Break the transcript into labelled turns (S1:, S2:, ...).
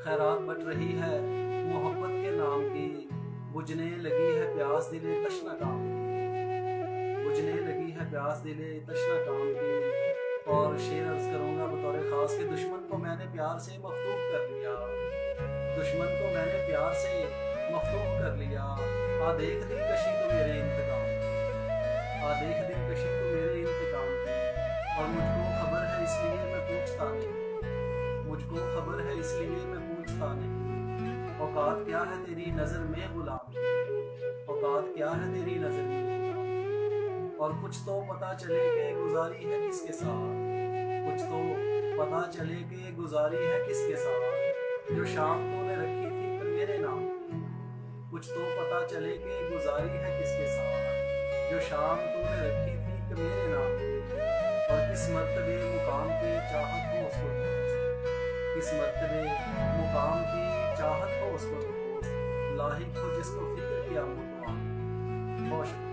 S1: खैरात बट रही है मोहब्बत के नाम की, बुझने लगी है प्यास दिले तशना काम की, बुझने लगी है प्यास दिले तशना काम की। और शेर अर्ज करूँगा बतौर ख़ास कि दुश्मन को मैंने प्यार से मफतूह कर लिया, दुश्मन को मैंने प्यार से मफतूह कर लिया। आ देख दिलकशी तो मेरे इंतकाम की, आ देख दिलकशी तो मेरे इंतकाम की। और मुझको खबर है इसलिए मैं पूछता नहीं, मुझको खबर है इसलिए मैं पूछता नहीं। औकात क्या है तेरी नज़र में गुलाम की, औकात क्या है तेरी नज़र में गुलाम की। और कुछ तो पता चले कि गुजारी है किसके साथ, कुछ तो पता चले कि गुजारी है किसके साथ, जो शाम तूने रखी थी फिर मेरे नाम की। कुछ तो पता चले कि गुजारी है किसके साथ, जो शाम तूने रखी थी कि मेरे नाम की। और किस मर्तबे मुकाम पे चाहत हो उसको दोस्त, किस मर्तबे मुकाम की चाहत हो उसको दोस्त, लाहिक हो जिसको फिक्र किया मुतवा। बहुत